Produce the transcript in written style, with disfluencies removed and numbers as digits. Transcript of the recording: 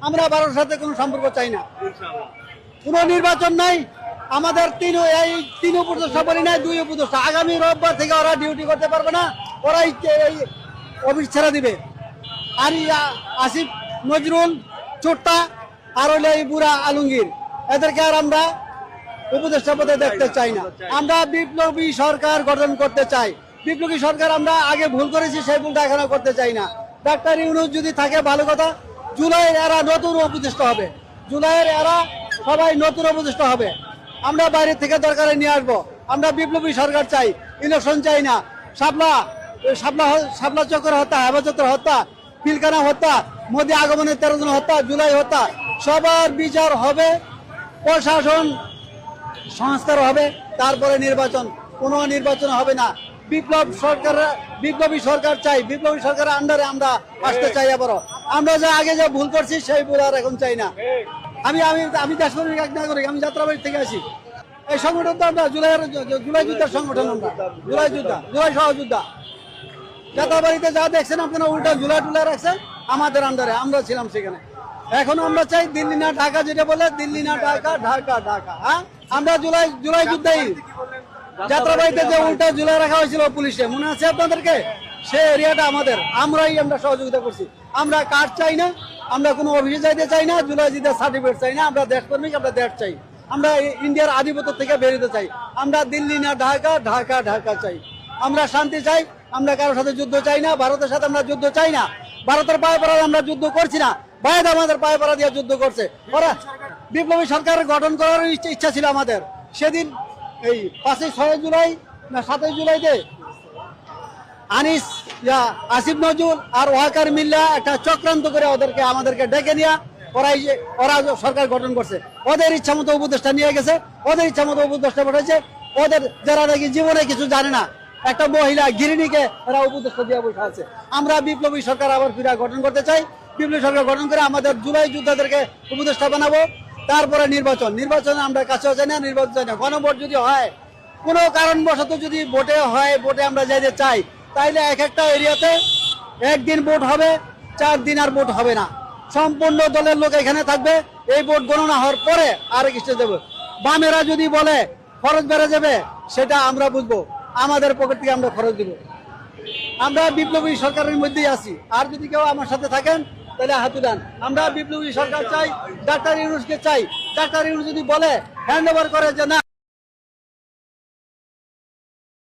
আমরা ভারতের সাথে কোনো সম্পর্ক চাই না। কোনো নির্বাচন নাই আমাদের, তিন উপদেষ্টা বলি নাই, 2 উপদেষ্টা। আগামী রোববার থেকে ওরা ডিউটি করতে পারবে না, ওরা এই অফিস ছেড়ে দিবে। আর আসিফ নজরুল চোট্টা আর হইলে এই বুড়া আলমগীর, এদেরকে আর আমরা উপদেষ্টা পদে দেখতে চাই না। আমরা বিপ্লবী সরকার গঠন করতে চাই। বিপ্লবী সরকার আমরা আগে ভুল করেছি, সেই ভুলটা এখনো করতে চাই না। ডাক্তার ইউনূস যদি থাকে ভালো কথা, জুলাইয়ের এরা নতুন উপদেষ্টা হবে, জুলাইয়ের এরা সবাই নতুন উপদেষ্টা হবে। আমরা বাইরে থেকে দরকারে নিয়ে আসবো। আমরা বিপ্লবী সরকার চাই, ইলেকশন চাই না। শাপলা চক্র হত্যা, হেফাজতের হত্যা, পিলকানা হত্যা, মোদি আগমনের 13 জন হত্যা, জুলাই হত্যা, সবার বিচার হবে, প্রশাসন সংস্কার হবে, তারপরে নির্বাচন। কোনো নির্বাচন হবে না। বিপ্লবী সরকার চাই, বিপ্লবী সরকারের আন্ডারে আমরা আসতে চাই। আবারও আমরা যা আগে যা ভুল করছি সেই ভুল আর এখন চাই না। আমি দেশপ্রেমিক এক নাগরিক, আমি যাত্রাবাড়ি থেকে আসি। এই সংগঠন তো আমরা জুলাই যুদ্ধের সংগঠন, আমরা জুলাই সহযোদ্ধা। যাত্রাবাড়িতে যা দেখছেন আপনারা, উল্টা জুলাই রাখছে আমাদের আন্ডারে, আমরা ছিলাম সেখানে। এখন আমরা চাই দিল্লি না ঢাকা, যেটা বলে দিল্লি না ঢাকা, ঢাকা ঢাকা। হ্যাঁ, আমরা জুলাই যুদ্ধেই যাত্রাবাড়িতে যে উল্টা জুলাই রাখা হয়েছিল পুলিশে, মনে আছে আপনাদেরকে? সে এরিয়াটা আমাদের, আমরা সহযোগিতা করছি। আমরা কার্ড চাই না, আমরা কোনো অফিসে যাইতে চাই না, জুলাই যুদ্ধের সার্টিফিকেট চাই না। আমরা দেশপ্রেমিক, আমরা দেশ চাই। আমরা ইন্ডিয়ার আধিপত্য থেকে বেরোতে চাই। আমরা দিল্লি না ঢাকা, ঢাকা ঢাকা চাই। আমরা শান্তি চাই। আমরা কারোর সাথে যুদ্ধ চাই না, ভারতের সাথে আমরা যুদ্ধ চাই না। ভারতের পায়ে পড়া আমরা যুদ্ধ করছি না, ভারত আমাদের পায়ে পড়া দিয়ে যুদ্ধ করছে। ওরা বিপ্লবী সরকার গঠন করার ইচ্ছা ছিল আমাদের। সেদিন এই 5-6 জুলাই না 7 জুলাইতে আসিফ নজরুল আর ওয়াকার মিল্লা একটা চক্রান্ত করে আমাদেরকে ডেকে নিয়ে ওরা সরকার গঠন করছে। ওদের ইচ্ছা মতো উপদেষ্টা নিয়ে গেছে, ওদের ইচ্ছা মতো উপদেষ্টা পাঠাইছে। ওদের যারা নাকি জীবনে কিছু জানে না, একটা মহিলা গৃহিণীকে এরা উপদেষ্টা দিয়ে বসে আছে। আমরা বিপ্লবী সরকার আবার ফিরে গঠন করতে চাই। বিপ্লবী সরকার গঠন করে আমাদের জুলাই যোদ্ধাদেরকে উপদেষ্টা বানাবো। তারপরে নির্বাচনে আমরা কাছেও চাই না, নির্বাচন চাই না। গণভোট যদি হয়, কোনো কারণবশত যদি ভোটে আমরা যাইতে চাই, তাইলে একটা এরিয়াতে একদিন ভোট হবে, 4 দিন আর ভোট হবে না। সম্পূর্ণ দলের লোক এখানে থাকবে। এই ভোট গণনা হওয়ার পরে আরেক স্টেজে দেবে। বামেরা যদি বলে খরচ বেড়ে যাবে, সেটা আমরা বুঝবো, আমাদের পকেট থেকে আমরা খরচ দিব। আমরা বিপ্লবী সরকারের মধ্যেই আছি। আর যদি কেউ আমার সাথে থাকেন তাহলে হাত উঠান। আমরা বিপ্লবী সরকার চাই, ডাক্তার ইউনূসকে চাই। ডাক্তার ইউনূস যদি বলে হ্যান্ড ওভার করে যে না